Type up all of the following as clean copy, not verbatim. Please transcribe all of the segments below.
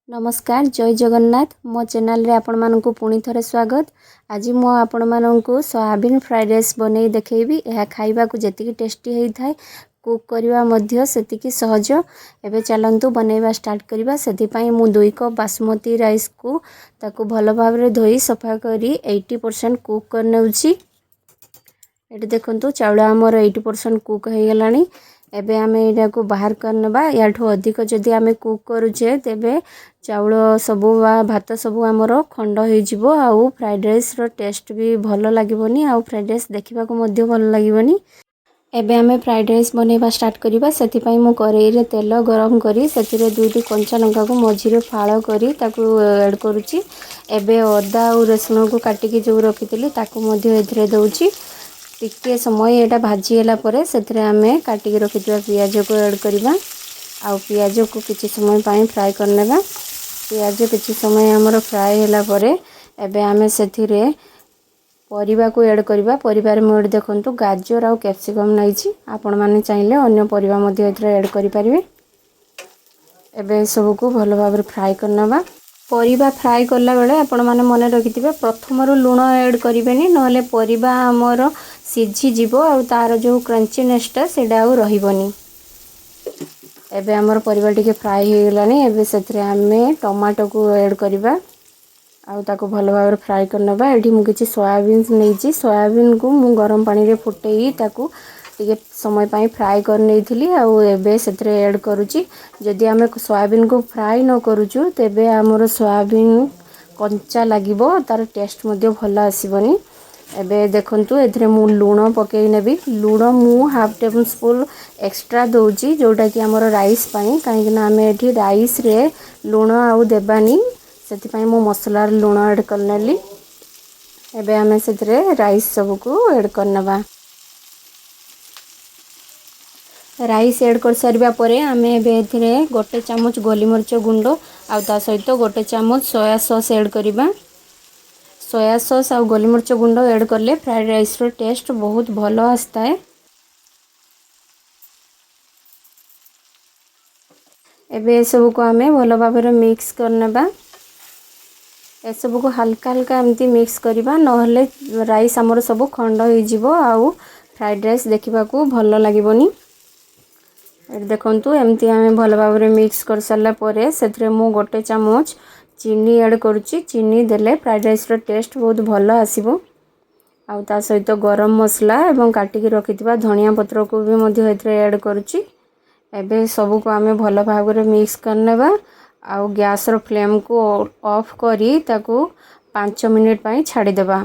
नमस्कार जय जगन्नाथ मो चैनल रे आपण मानकु पुणी थरे स्वागत। आज मो आपण मानकु सोयाबीन फ्राइड राइस बनै देखैबी। यह खाइबा को जेतिकी टेस्टी हेई थाए कुक करबा मध्य सेतिकी सहज। एबे चलंतु बनैबा स्टार्ट करबा। सेति पई मु 2 कप बासमती राइस को ताकू भलो भाबरे धोई सफा करी 80% कुक कर नेउची। एटी देखंतु चाउल हमर 80% कुक हे गलानी। एबे आमे एटा को बाहर करनबा। याठो अधिक जदि आमे कुक करूचे तेबे चाउल सबु वा भात सबु हमर खंड हे जिवो आउ फ्राइड राइस रो टेस्ट भी भलो लागिवोनी आउ फ्राइड राइस देखिबा को मध्य भलो लागिवोनी। एबे आमे फ्राइड राइस बनेबा स्टार्ट करिबा। सेति पई मु करेई रे तेल गरम करी सेतिरे 2टी कंचा लंका को मझिरे फाळ करी ताकू ऐड करूची। एबे अदा और रसुन को काटी के जो रखितली ताकू मध्य एथरे दउची। टिके समय एटा भाजी होला परे सेतिरे आमे काटी के रखितबा पियाज को ऐड करिबा। आउ पियाज को किछि समय पई फ्राई करनेबा। पियाज किछि समय हमर फ्राई होला परे एबे आमे सेथिरे परिबा को ऐड करिबा। परिबार मोड देखंतु गाजर आउ कैप्सिकम नाइछि। आपण माने चाहिले अन्य परिबा मध्ये एथरे ऐड करि परिबे। एबे सब को भलो भाबरे फ्राई करनबा। परिबा फ्राई करला बेले आपण माने मने रखिथिबे प्रथम रु लूण ऐड करिबेनी नहले परिबा हमर सिझी जिवो आउ तार जो क्रंचीनेस ता सेडा आउ रहिबोनी। एबे हमर परिबा टिके फ्राई हे गेलानी। एबे सेथरे आमे टमाटो को ऐड करिबा आउ ताको भलो भाबरे फ्राई करनबा। एठी मु किछि सोयाबीन नेइछि। सोयाबीन को मु गरम पानी रे फुटेई ताको टिके समय पई फ्राई कर नेइथिली आउ एबे सेथरे ऐड करूची। जदि आमे सोयाबीन को फ्राई न करूचु तेबे हमर सोयाबीन कंचा लागिबो तार टेस्ट मध्ये भलो आसीबोनी। एबे देखंतु एथरे मु लूण पकेई नेबी। लूण मु हाफ टेबल स्पून एक्स्ट्रा दउची जोटा कि हमर राइस पई काहे कि आमे एठी राइस रे लूण आउ देबानी सेति पई मु मसला रे लूण ऐड करनेली। एबे आमे सेथरे राइस सब को ऐड करनबा। राइस ऐड कर सारिबा परे आमे एबे एथिरे 1 चम्मच गोली मरच गुंडो आउ ता सहित 1 चम्मच सोया सॉस ऐड करिबा। सोया सॉस आउ गोली मरच गुंडो ऐड करले फ्राइड राइस रो टेस्ट बहुत भलो आस्ता है। एबे सब को आमे भलो भाबरे मिक्स करनबा। ए सब को हल्का हल्का एमती मिक्स करिबा नहले राइस हमर सब खंड हे जिवो आउ फ्राइड राइस देखिबा को भलो लागिबोनी। ए देखंतु एमती आमे भलो भाबरे मिक्स कर सारला परे सेथरे मु 1 चम्मच चीनी ऐड करूची। चीनी देले फ्राइड राइस रो टेस्ट बहुत भलो आसीबो। आउ ता सहित गरम मसला एवं काटी के रखितबा धनिया पत्र को भी मध्य एथरे ऐड करूची। एबे सब को आमे भलो भाबरे मिक्स करनेबा आउ गैस रो फ्लेम को ऑफ करी ताकू 5 मिनिट पई छाडी देबा।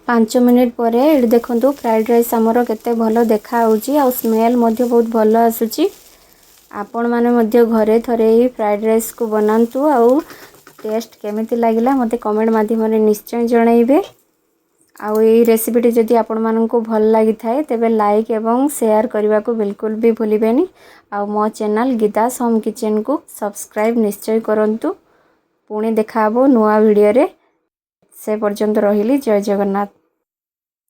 5 मिनिट परे एडी देखंतु फ्राइड राइस हमरो केते भलो देखा होउची आ स्मेल मध्य बहुत भलो आसुची। आपण माने मध्य घरे थरे ही फ्राइड राइस को बनांतु आउ टेस्ट केमिति लागिला मते कमेंट माध्यम रे निश्चय जणाइबे। आउ एई रेसिपीटी जदि आपण मानन को भल लागि थाए तेबे लाइक एवं शेयर करबा को बिल्कुल भी भूलिबेनी। आउ मो चैनल गीतास होम किचन को सब्सक्राइब निश्चय करंतु। पुणी देखाबो नुआ वीडियो रे। से पर्यंत रहिली जय जगन्नाथ।